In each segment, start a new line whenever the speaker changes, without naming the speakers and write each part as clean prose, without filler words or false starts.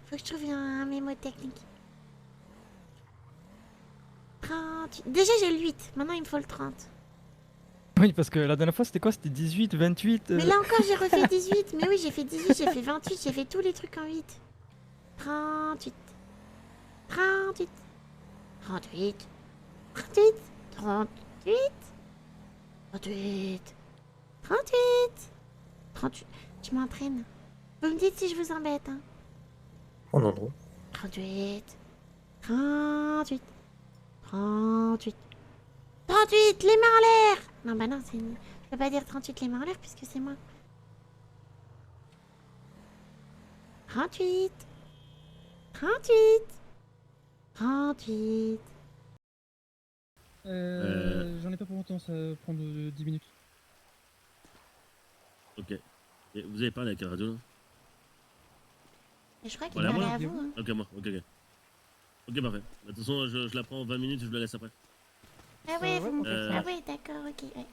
Faut que je trouve un mémo technique. 30. Déjà j'ai le 8, maintenant il me faut le 30.
Oui, parce que la dernière fois, c'était quoi? C'était 18, 28
Mais là encore j'ai refait 18. Mais oui, j'ai fait 18, j'ai fait 28, j'ai fait tous les trucs en 8. 38. 38. 38. 38. 38. 38. 38. 38. Je m'entraîne. Vous me dites si je vous embête, hein.
Oh non, non.
38. 38. 38. 38, les mains en l'air. Non, bah non, c'est une... Je peux pas dire 38 les mains en l'air puisque c'est moi. 38. 38. 38.
J'en ai pas pour longtemps, ça va prendre 10 minutes.
Ok. Et vous avez parlé avec la radio là?
Et je crois qu'il
Voilà,
parlait
moi
à vous, hein.
Ok, moi, ok. Ok, parfait. De toute façon, je la prends en 20 minutes et je la laisse après.
Ah ouais, vous
Euh,
Ah ouais, d'accord, ok, ouais.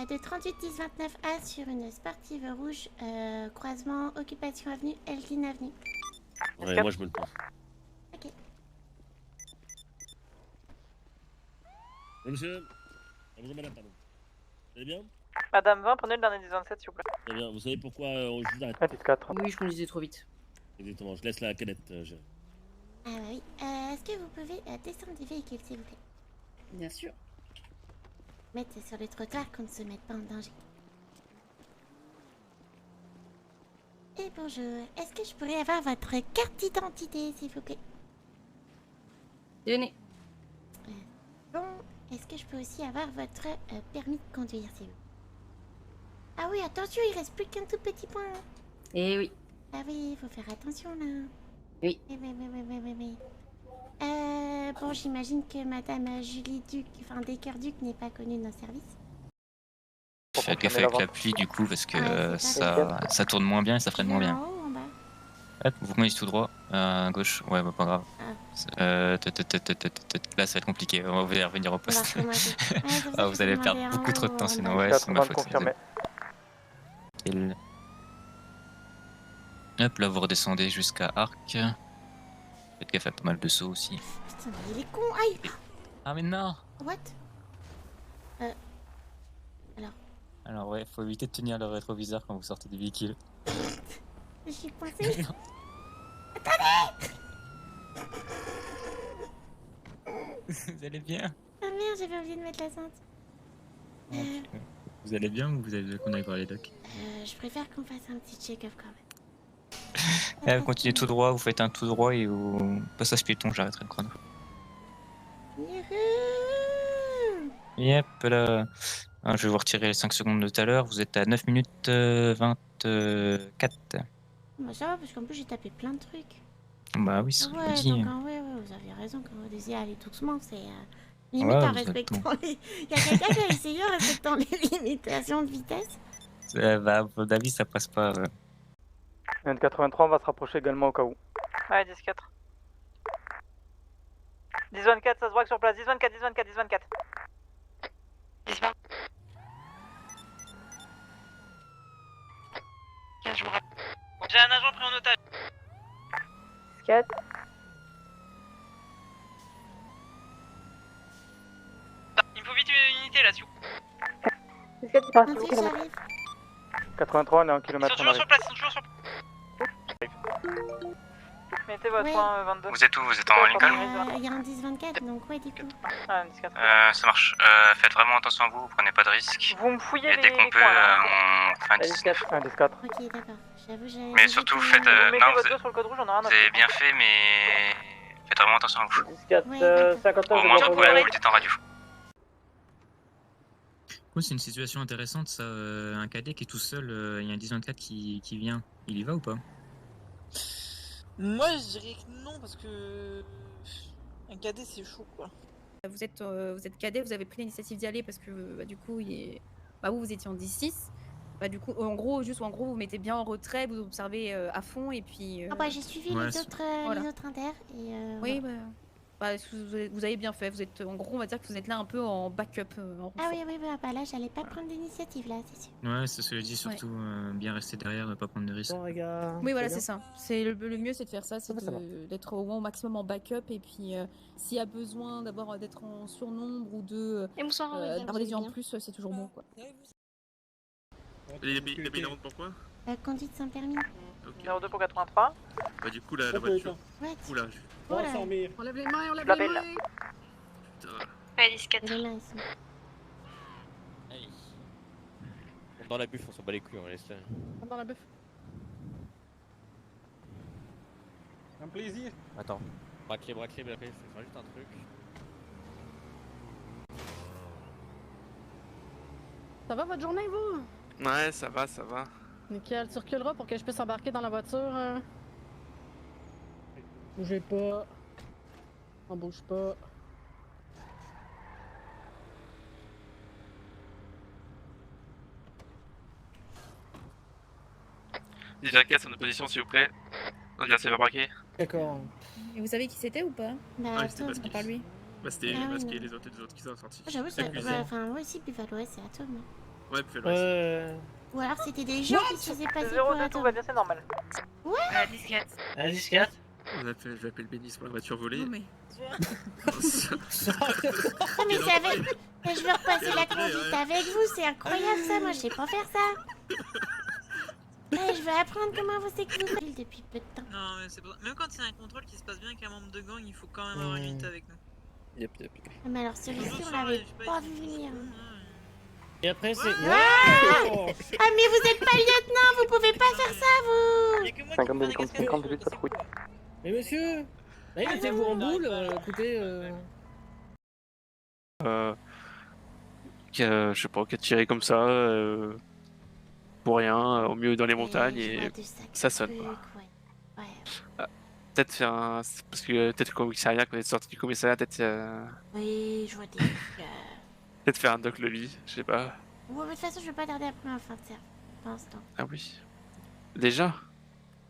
De 38 10 29 A sur une sportive rouge, croisement Occupation Avenue, Elgin Avenue.
Ouais, moi je me le prends.
Ok.
Bon, monsieur. Bonjour madame, pardon. Vous allez bien?
Madame 20, prenez le dernier 10-27 s'il vous plaît.
Très bien. Vous savez pourquoi je vous arrête?
4.
Oui, je conduisais trop vite.
Exactement, je laisse la cadette gérer.
Ah bah oui. Est-ce que vous pouvez descendre du véhicule, s'il vous plaît?
Bien sûr.
Mettre sur le trottoir qu'on ne se mette pas en danger. Et bonjour. Est-ce que je pourrais avoir votre carte d'identité, s'il vous plaît?
Tenez.
Bon. Est-ce que je peux aussi avoir votre permis de conduire, s'il vous plaît? Ah oui, attention, il reste plus qu'un tout petit point.
Eh oui.
Ah oui, il faut faire attention, là.
Oui.
Oui. Bon, j'imagine que Madame Julie Duc, enfin Descoeur-Duc, n'est pas connue de nos services.
Faites gaffe avec la pluie du coup parce que
Ouais, c'est ça.
ça tourne moins bien et ça freine moins bien.
En haut ou en bas?
Hop, vous conduisez tout droit, à gauche, ouais bah pas grave. Là ça va être compliqué, on va revenir au poste. Ah, vous allez perdre beaucoup trop de temps sinon, ouais c'est ma faute. Hop, là vous redescendez jusqu'à Arc. Faites gaffe à pas mal de sauts aussi.
Putain, mais il est con, aïe!
Ah mais non!
What?
Alors ouais, faut éviter de tenir le rétroviseur quand vous sortez du véhicule.
Je suis coincée.
Vous allez bien?
Ah merde, j'avais oublié de mettre la cintre.
Vous allez bien ou vous avez qu'on aille voir les docs?
Je préfère qu'on fasse un petit check-up quand même.
Vous continuez tout droit, vous faites un tout droit et au passage piéton, j'arrêterai le chrono.
Youhou!
Yep, là. Je vais vous retirer les 5 secondes de tout à l'heure. Vous êtes à 9 minutes 24.
Bah ça va, parce qu'en plus j'ai tapé plein de trucs.
Bah oui, c'est ce que je vous
Ouais,
dis.
donc ouais, vous avez raison quand vous disiez aller doucement, c'est limite
Ouais,
en
vous êtes
respectant les... Il y a quelqu'un qui a essayé en respectant les limitations de vitesse.
Bah, à mon avis, ça passe pas.
83, on va se rapprocher également au cas où. Ouais, 10-4. 10-24, ça se braque sur place. 10-24, 10-24, 10-24.
10-20. Je vous rappelle.
J'ai un agent pris en otage.
4.
Il me faut vite une unité là, s'il vous plaît.
4, c'est parti.
Ensuite j'arrive.
83, on est à 1 km. Ils sont toujours sur place, ils sont toujours sur place. Mettez votre
Ouais.
point 22.
Vous êtes où? Vous êtes en Lincoln?
Il y a un 10-24, donc ouais, du coup.
Ah, un 10-4.
Ça marche. Faites vraiment attention à vous, prenez pas de risques.
Vous me fouillez
Et
les
dès qu'on peut,
coins, là.
on fait un 19.
Un 10-4.
Ok, d'accord. J'avoue, j'avais...
Mais surtout, faites.
Vous mettez
Non,
votre dos sur le code rouge, on aura un
vous avez bien fait, mais faites vraiment attention à vous.
10-4,
Ouais,
59,
Au moins, vous pouvez
vous
écouter en radio. C'est une situation intéressante, ça. Un cadet qui est tout seul, il y a un 10-24 qui vient. Il y va ou pas?
Moi je dirais que non parce que un cadet c'est chaud quoi.
Vous êtes cadet, vous avez pris l'initiative d'y aller parce que du coup, vous étiez en 10-6. Bah, du coup, en gros, vous mettez bien en retrait, vous observez à fond et puis.
Ah bah j'ai suivi
Ouais,
les autres
voilà.
inter et
Oui,
voilà.
bah. Bah, vous avez bien fait. Vous êtes, en gros, on va dire que vous êtes là un peu en backup. En
Ah oui, oui, bah là, j'allais pas prendre d'initiative, là, c'est sûr.
Ouais, c'est ce que je dis, surtout bien rester derrière, ne pas prendre de risques.
Bon, les gars.
Oui, voilà, c'est ça. C'est le mieux, c'est de faire ça, c'est
Ça va.
d'être au maximum en backup. Et puis, s'il y a besoin d'être en surnombre ou
Et bonsoir,
d'avoir des yeux en plus, c'est toujours bon, quoi.
Il a mis la honte pourquoi?
Conduite sans permis.
Ok.
Numéro 2 pour 83.
Bah du coup la voiture.
Ouais,
Oula,
oh là,
On lève les mains, on lève
La
les
belle.
mains.
putain.
Allez, 4.
les mains, ils sont...
Allez. Dans la buffe, on s'en bat les couilles, on laisse là.
Dans la bœuf. Un plaisir.
Attends. Braque-les, mais après, je vais faire juste un truc.
Ça va votre journée, vous?
Ouais, ça va, ça va.
Nickel, tu reculeras pour que je puisse embarquer dans la voiture. Bougez pas. On bouge pas.
Déjà 4 en opposition, s'il vous plaît. On vient de se faire braquer.
D'accord.
Et vous savez qui c'était ou pas?
Bah,
Ah, c'était
attends,
masqué.
Pas lui.
Bah c'était
Ah oui,
masqué
non.
les autres qui sont sortis.
j'avoue, ça...
Accusé.
ouais, enfin, moi aussi, Buffalo, c'est Atom.
Ouais, puis le
Ou alors, c'était des gens qui se faisaient passer pour
02, tout
Atom.
va bien, c'est normal.
10, 4.
Allez, 4.
je vais appeler le bénis pour la voiture volée.
Non, mais.
Ah, mais c'est avec... Mais je veux repasser la conduite avec vous, c'est incroyable, ça. Moi, je sais pas faire ça. Ouais, je veux apprendre comment vous c'est que vous faites depuis peu de temps.
Non, mais c'est pas... Même quand il y a un contrôle qui se passe bien avec un membre de gang, il faut quand même avoir une unité avec nous.
Yep.
Ah, mais alors, celui-ci, on l'avait pas vu venir.
Et après, c'est.
Ah, mais vous êtes pas lieutenant, vous pouvez pas faire ça, vous.
Y'a que moi qui peux faire des cascades.
58 patrouille.
Mais monsieur, là, mettez-vous en boule, écoutez. Je sais pas, qu'à tirer comme ça, pour rien, au milieu dans les montagnes, et ça sonne pas. Peut-être faire un. Parce que peut-être qu'au commissariat, quand on est sorti du commissariat, peut-être.
Oui, je vois des...
Peut-être faire un doc lobby, je sais pas.
Ouais, mais de toute façon, je veux pas tarder après ma fin de service, pour l'instant.
Ah oui. Déjà?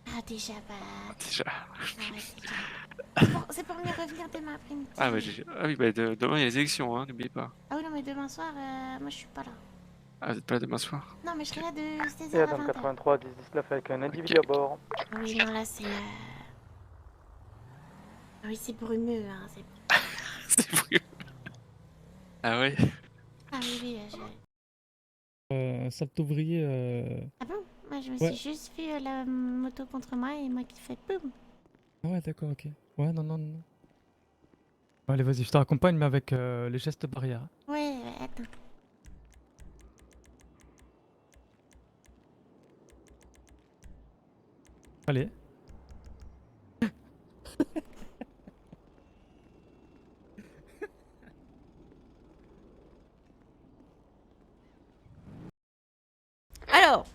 Ah, déjà, bah...
Déjà.
C'est pour mieux revenir demain après-midi.
Ah, oui, bah demain il y a les élections, hein, n'oubliez pas.
Ah oui, non, mais demain soir, moi, je suis pas là.
Ah, vous êtes pas là demain soir?
Non, mais je serai là de 16h
Et
à
Adam
20h.
83, 10-19 avec un individu à bord.
Ah oui, non, là, c'est... Ah oui, c'est brumeux, hein, c'est...
C'est vrai. Ah ouais?
Ah oui, oui, je...
Salto ouvrier.
Ah bon? Moi, je me
Ouais.
suis juste vu la moto contre moi et moi qui fait boum.
Ah ouais, d'accord, ok. Ouais, non. Allez, vas-y, je te raccompagne, mais avec les gestes barrières.
Ouais, attends.
Allez.
Alors,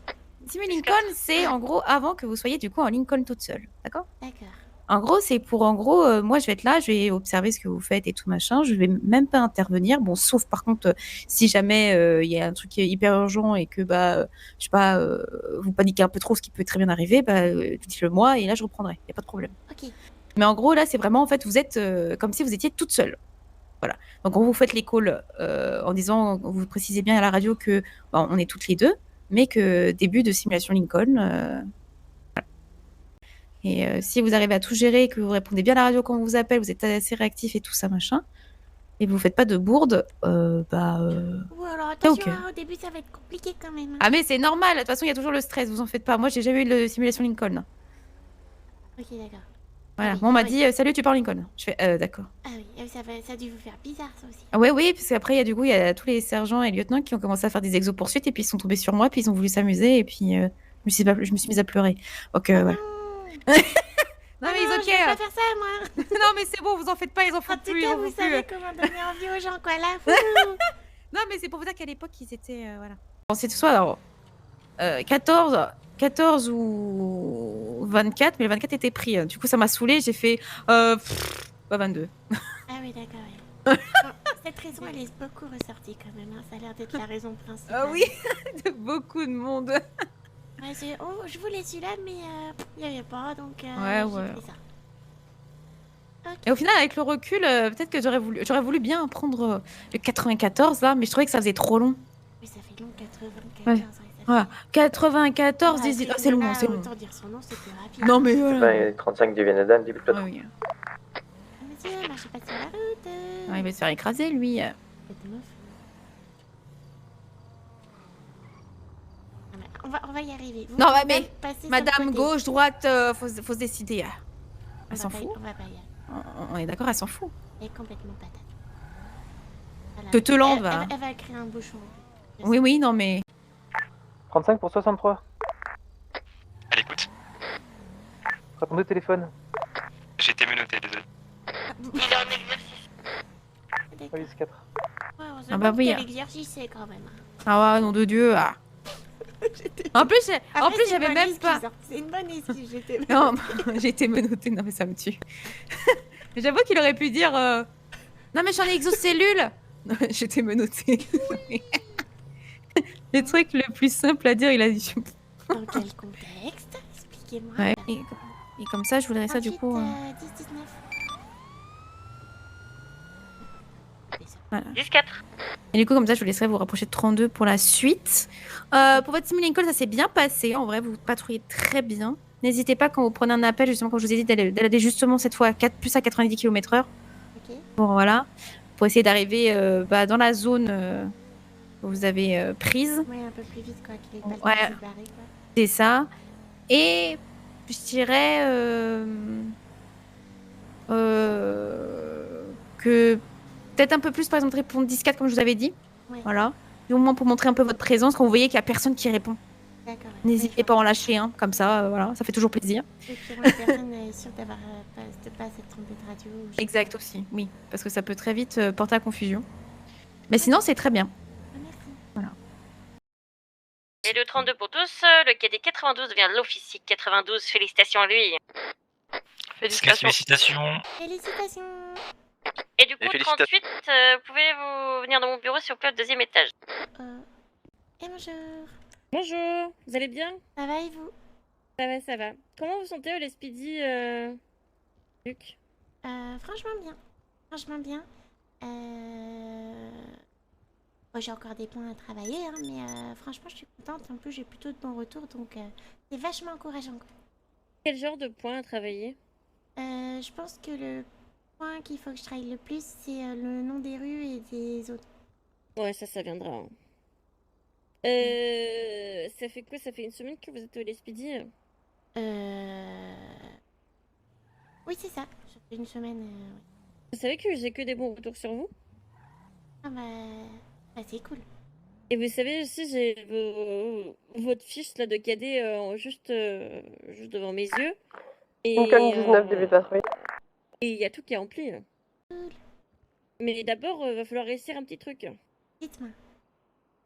Team Lincoln, c'est en gros avant que vous soyez du coup en Lincoln toute seule. D'accord?
D'accord.
En gros, c'est pour, en gros, moi je vais être là, je vais observer ce que vous faites et tout machin. Je vais même pas intervenir. Bon, sauf par contre, si jamais il y a un truc qui est hyper urgent et que, bah, je sais pas, vous paniquez un peu trop, ce qui peut très bien arriver, bah, dites-le moi et là je reprendrai. Y a pas de problème.
Ok.
Mais en gros, là, c'est vraiment, en fait, vous êtes comme si vous étiez toute seule. Voilà. Donc, vous faites les calls en disant, vous précisez bien à la radio que bah, on est toutes les deux, mais que début de simulation Lincoln. Voilà. Et si vous arrivez à tout gérer, que vous répondez bien à la radio quand on vous appelle, vous êtes assez réactif et tout ça, machin, et vous faites pas de bourde,
Ou alors attention,
ok.
hein, au début ça va être compliqué quand même. Hein.
Ah mais c'est normal, de toute façon il y a toujours le stress, vous en faites pas. Moi j'ai jamais eu de simulation Lincoln.
Ok, d'accord.
Voilà,
oui,
moi on m'a
oui.
dit salut tu parles Lincoln. Je fais d'accord.
Ah oui, ça a dû vous faire bizarre ça aussi.
Ah ouais, oui, parce qu'après, il y a tous les sergents et lieutenants qui ont commencé à faire des exo-poursuites et puis ils sont tombés sur moi, puis ils ont voulu s'amuser et puis je me suis mise à pleurer. Donc voilà. Non mais
non,
ok.
je vais pas faire ça moi.
Non mais c'est bon, vous en faites pas, ils en
En
font
tout
plus.
cas,
ils en
vous
font plus.
savez comment donner envie aux gens quoi là.
Non mais c'est pour vous dire qu'à l'époque, ils étaient voilà. Bon, c'est soit alors 14 ou 24, mais le 24 était pris. Du coup, ça m'a saoulé. J'ai fait 22.
Ah oui, d'accord. Oui. Bon, cette raison, elle est beaucoup ressortie quand même. Hein. Ça a l'air d'être la raison principale.
Ah oui, de beaucoup de monde.
Ouais, je voulais celui-là, mais il n'y avait pas, donc
Ouais.
j'ai pris ça.
Et au final, avec le recul, peut-être que j'aurais voulu bien prendre le 94 là, mais je trouvais que ça faisait trop long.
Oui, ça fait long, 94.
Ouais. Voilà. 94, c'est long, c'est long.
Autant dire son nom, c'est plus rapide.
Non, mais voilà.
35 du Vénédan, début de plateau.
Oui.
Monsieur, marchez pas sur la route.
Ouais, il va se faire écraser, lui.
Faites meuf. On va y arriver. Vous
Non,
pouvez
mais
même passer sur le
madame,
côté.
gauche, droite, faut se décider. Elle s'en fout.
On va pas y aller.
On est d'accord, elle s'en fout.
Elle est complètement patate. Voilà.
Que te l'en va.
Elle va créer un bouchon.
Oui, oui, non, mais.
35 pour 63.
À l'écoute.
Répondez au téléphone.
J'ai été menotté, désolé.
Il est en exercice.
Oui, c'est 4.
Ouais, on se
Ah bah
demande
oui,
quel
hein.
exercice c'est quand même.
Ah ouais, nom de Dieu. Ah. En plus,
Après, c'est
j'avais
une bonne
même pas.
excuse, hein. C'est une bonne excuse, j'étais.
Non, j'ai été menottée. Non, mais ça me tue. J'avoue qu'il aurait pu dire non, mais j'en ai exocellules. Non, j'étais menottée. Le truc le plus simple à dire, il a dit.
Dans quel contexte? Expliquez-moi.
Ouais, et comme ça, je voudrais ça du coup.
10, 19.
Voilà.
10-4.
Et du coup, comme ça, je vous laisserai vous rapprocher de 32 pour la suite. Pour votre simulink call, ça s'est bien passé. En vrai, vous patrouillez très bien. N'hésitez pas quand vous prenez un appel, justement, comme je vous ai dit, d'aller justement cette fois à plus à 90 km/h.
Ok.
Bon, voilà. Pour essayer d'arriver dans la zone que vous avez prise.
Ouais, un peu plus vite, quoi. Qu'il ait pas le temps
Ouais.
de se barrer, quoi.
C'est ça. Et je dirais que peut-être un peu plus, par exemple, répondre 10-4 comme je vous avais dit.
Ouais.
Voilà. Et au moins pour montrer un peu votre présence quand vous voyez qu'il n'y a personne qui répond.
D'accord. Ouais.
N'hésitez pas à en lâcher un, comme ça, voilà, ça fait toujours plaisir.
Et puis, la personne est sûre d'avoir pas cette trompée de radio. Ou je sais
Exact aussi, oui, parce que ça peut très vite porter à confusion. Mais sinon, c'est très bien.
pas. Merci.
Et le 32 pour tous, le cadet 92 vient de l'officier 92. Félicitations à lui. Félicitations.
Félicitations.
Félicitations.
Et du coup,
Et félicitations.
38, pouvez-vous venir dans mon bureau s'il vous plaît au deuxième étage?
Et bonjour.
Bonjour, vous allez bien?
Ça va et vous?
Ça va, ça va. Comment vous sentez au Lespidi, Luc?
Franchement bien. Franchement bien. Bon, j'ai encore des points à travailler, hein, mais franchement, je suis contente. En plus, j'ai plutôt de bons retours, donc c'est vachement encourageant, quoi.
Quel genre de points à travailler?
Je pense que le point qu'il faut que je travaille le plus, c'est le nom des rues et des autres.
Ouais, ça viendra. Hein. Ça fait quoi? Ça fait une semaine que vous êtes au Lespidi?
Oui, c'est ça. Ça fait une semaine. Ouais.
Vous savez que j'ai que des bons retours sur vous?
Ah bah c'est cool.
Et vous savez aussi, j'ai votre fiche là de cadet juste devant mes yeux. Et,
Lincoln 19 début de patrouille.
Et il y a tout qui est rempli. Là. Mais d'abord, va falloir réussir un petit truc.
Dites-moi.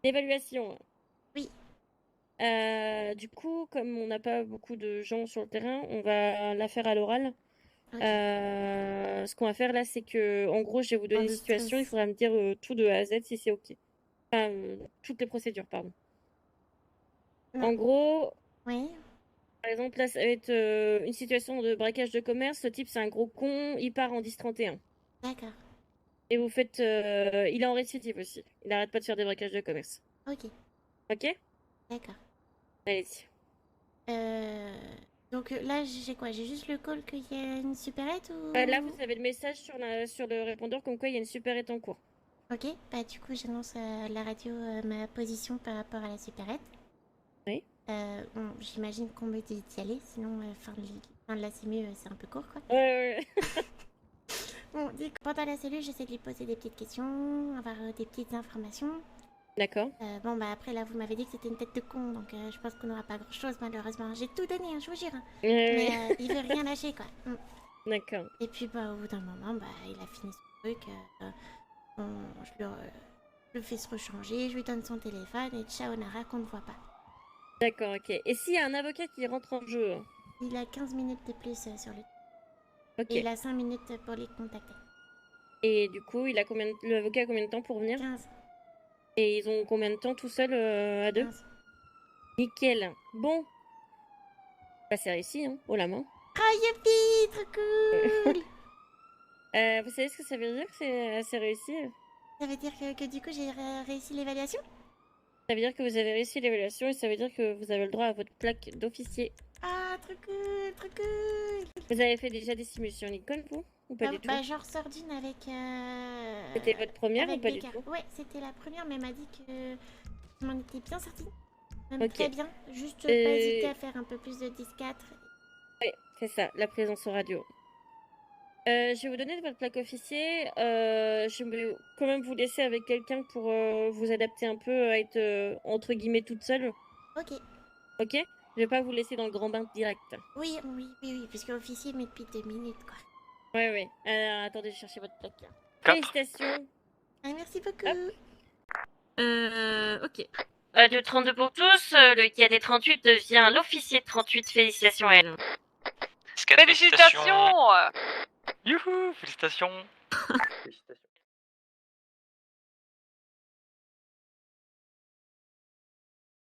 L'évaluation.
Oui.
Du coup, comme on n'a pas beaucoup de gens sur le terrain, on va la faire à l'oral.
Ok.
Ce qu'on va faire là, c'est que, en gros, je vais vous donner
Pas
une
de
situation,
stress.
il faudra me dire tout de A à Z si c'est ok. Enfin, toutes les procédures, pardon.
Non.
En gros,
Oui.
par exemple, là, ça va être une situation de braquage de commerce. Ce type, c'est un gros con, il part en 10-31.
D'accord.
Et vous faites. Il est en récidive aussi. Il arrête pas de faire des braquages de commerce.
Ok.
Ok?
D'accord.
Allez-y.
Donc là, j'ai quoi? J'ai juste le call qu'il y a une supérette ou...
Là, vous avez le message sur le répondeur comme quoi il y a une supérette en cours.
Ok, bah du coup j'annonce à la radio ma position par rapport à la supérette.
Oui.
Bon, j'imagine qu'on me dit d'y aller, sinon fin de la simu c'est un peu court quoi.
Ouais.
Bon, du coup, pendant la cellule j'essaie de lui poser des petites questions, avoir des petites informations.
D'accord.
Bon bah après là vous m'avez dit que c'était une tête de con, donc je pense qu'on n'aura pas grand chose malheureusement. J'ai tout donné, hein, je vous jure. Mais il veut rien lâcher quoi.
D'accord.
Et puis bah au bout d'un moment, bah il a fini son truc. Je le fais se rechanger, je lui donne son téléphone et ciao Nara qu'on ne voit pas.
D'accord, ok. Et s'il y a un avocat qui rentre en jeu?
Il a 15 minutes de plus sur le...
Ok.
Et il a 5 minutes pour les contacter.
Et du coup, l'avocat a combien de temps pour venir?
15.
Et ils ont combien de temps tout seuls à deux?
15.
Nickel. Bon. Bah c'est réussi, hein, haut la main.
Oh youpi, trop cool.
Vous savez ce que ça veut dire que c'est assez réussi?
Ça veut dire que du coup j'ai réussi l'évaluation?
Ça veut dire que vous avez réussi l'évaluation et ça veut dire que vous avez le droit à votre plaque d'officier.
Ah, trop cool, trop cool.
Vous avez fait déjà des simulations Lincoln, vous? Ou pas du tout?
Bah j'en ressors d'une avec...
C'était votre première ou pas du
Becca.
tout?
Ouais, c'était la première, mais elle m'a dit que je m'en étais bien sortie. Même
Ok.
très bien. Juste pas hésiter à faire un peu plus de 10-4.
Oui, c'est ça, la présence au radio. Je vais vous donner votre plaque officier. Je vais quand même vous laisser avec quelqu'un pour vous adapter un peu à être entre guillemets toute seule.
Ok.
Ok? Je vais pas vous laisser dans le grand bain direct.
Oui, puisque officier, mais depuis 2 minutes, quoi.
Ouais. Alors, attendez, je chercher votre plaque.
4.
Félicitations.
Ah, merci beaucoup.
Ok.
De 32 pour tous, le cadet 38 devient l'officier 38. Félicitations à elle.
Félicitations. Youhou, félicitations.
Félicitations.